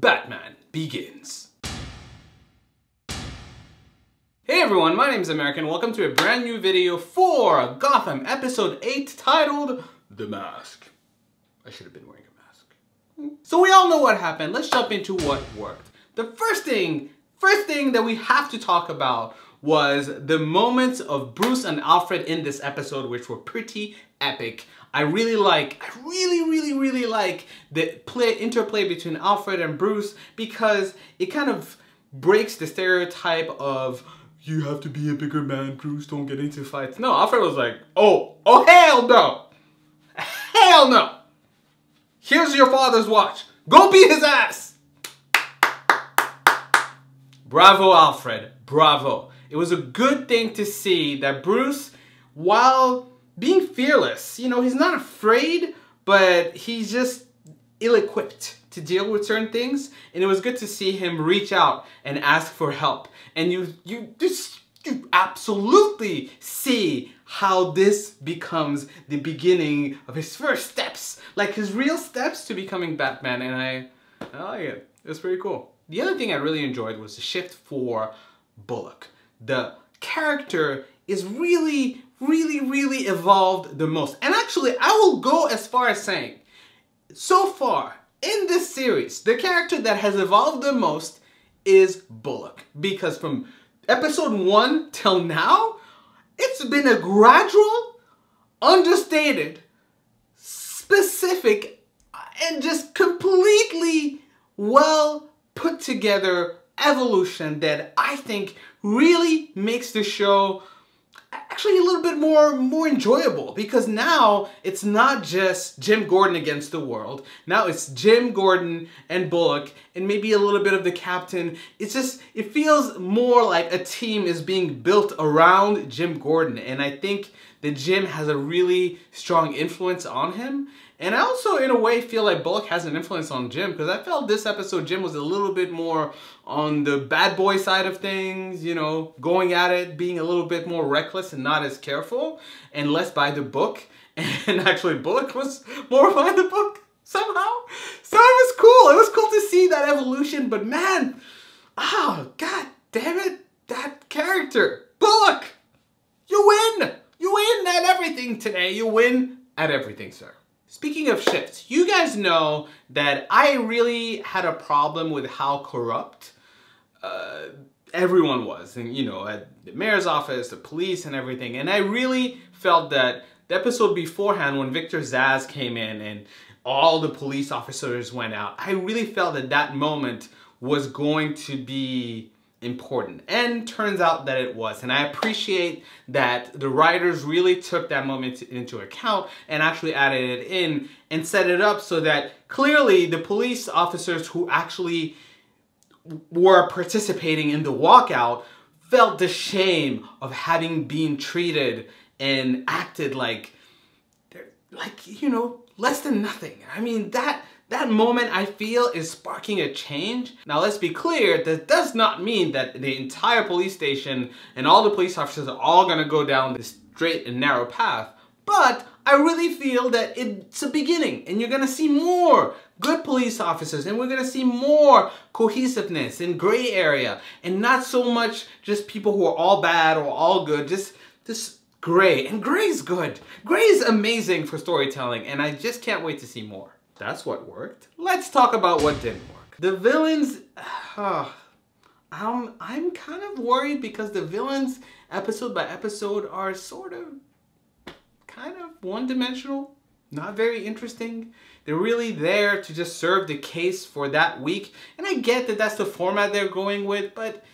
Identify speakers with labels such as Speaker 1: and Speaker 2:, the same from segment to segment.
Speaker 1: Batman Begins. Hey everyone, my name is Americ and welcome to a brand new video for Gotham episode 8 titled The Mask. I should have been wearing a mask. So we all know what happened. Let's jump into what worked. The first thing that we have to talk about was the moments of Bruce and Alfred in this episode, which were pretty epic. I really like the interplay between Alfred and Bruce because it kind of breaks the stereotype of you have to be a bigger man, Bruce, don't get into fights. No, Alfred was like, oh hell no. Hell no. Here's your father's watch. Go beat his ass. Bravo, Alfred. Bravo. It was a good thing to see that Bruce, while being fearless, you know, he's not afraid, but he's just ill-equipped to deal with certain things. And it was good to see him reach out and ask for help. And you absolutely see how this becomes the beginning of his first steps, like his real steps to becoming Batman. And I like it. It was pretty cool. The other thing I really enjoyed was the shift for Bullock. The character is really evolved the most. And actually, I will go as far as saying, so far in this series, the character that has evolved the most is Bullock. Because from episode 1 till now, it's been a gradual, understated, specific, and just completely well put together evolution that I think really makes the show actually a little bit more enjoyable, because now it's not just Jim Gordon against the world. Now it's Jim Gordon and Bullock and maybe a little bit of the captain. It's just, it feels more like a team is being built around Jim Gordon, and I think that Jim has a really strong influence on him. And I also, in a way, feel like Bullock has an influence on Jim, because I felt this episode Jim was a little bit more on the bad boy side of things, you know, going at it, being a little bit more reckless and not as careful, and less by the book. And actually Bullock was more by the book somehow. So it was cool. It was cool to see that evolution, but man, oh, god damn it, that character, Bullock, you win! You win at everything today. You win at everything, sir. Speaking of shifts, you guys know that I really had a problem with how corrupt everyone was. And, you know, at the mayor's office, the police and everything. And I really felt that the episode beforehand, when Victor Zsasz came in and all the police officers went out, I really felt that that moment was going to be important, and turns out that it was. And I appreciate that the writers really took that moment into account and actually added it in and set it up so that clearly the police officers who actually were participating in the walkout felt the shame of having been treated and acted like, you know, less than nothing. I mean, that moment, I feel, is sparking a change. Now, let's be clear, that does not mean that the entire police station and all the police officers are all gonna go down this straight and narrow path. But I really feel that it's a beginning, and you're gonna see more good police officers, and we're gonna see more cohesiveness and gray area, and not so much just people who are all bad or all good, just gray. And gray's good. Gray is amazing for storytelling, and I just can't wait to see more. That's what worked. Let's talk about what didn't work. The villains, I'm kind of worried because the villains, episode by episode, are sort of, kind of one-dimensional, not very interesting. They're really there to just serve the case for that week. And I get that that's the format they're going with, but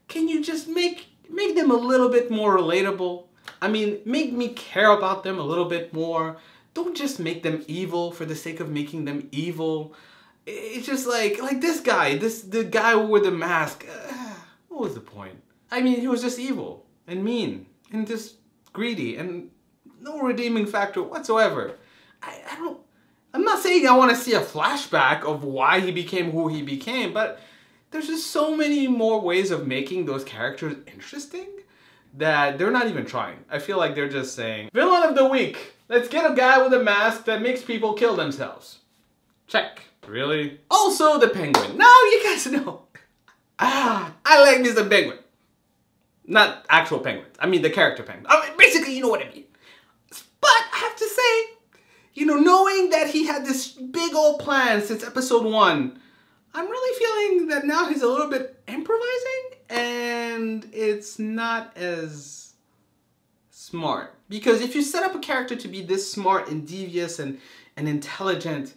Speaker 1: can you just make them a little bit more relatable? I mean, make me care about them a little bit more. Don't just make them evil for the sake of making them evil. It's just like this guy, the guy with the mask. What was the point? I mean, he was just evil and mean and just greedy and no redeeming factor whatsoever. I'm not saying I want to see a flashback of why he became who he became, but there's just so many more ways of making those characters interesting that they're not even trying. I feel like they're just saying, villain of the week. Let's get a guy with a mask that makes people kill themselves. Check. Really? Also the Penguin. Now you guys know. I like Mr. Penguin. Not actual penguins. I mean the character penguin. I mean, basically, you know what I mean. But I have to say, you know, knowing that he had this big old plan since episode 1, I'm really feeling that now he's a little bit improvising and it's not as smart. Because if you set up a character to be this smart and devious and intelligent,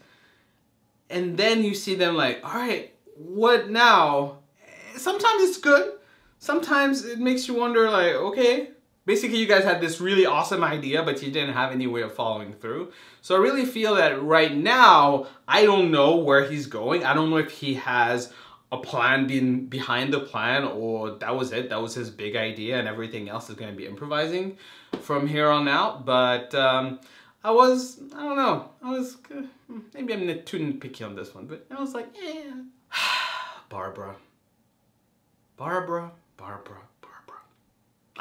Speaker 1: and then you see them like, all right, what now? Sometimes it's good. Sometimes it makes you wonder like, okay, basically you guys had this really awesome idea, but you didn't have any way of following through. So I really feel that right now, I don't know where he's going. I don't know if he has a plan behind the plan, or that was it. That was his big idea and everything else is going to be improvising from here on out. But I don't know. Maybe I'm too nitpicky on this one, but I was like, yeah. Barbara.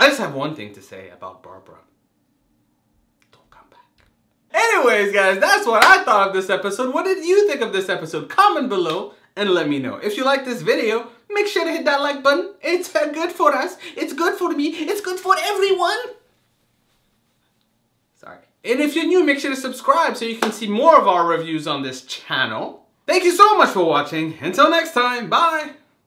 Speaker 1: I just have one thing to say about Barbara. Don't come back. Anyways, guys, that's what I thought of this episode. What did you think of this episode? Comment below and let me know. If you like this video, make sure to hit that like button. It's good for us. It's good for me. It's good for everyone. Sorry. And if you're new, make sure to subscribe so you can see more of our reviews on this channel. Thank you so much for watching. Until next time, bye.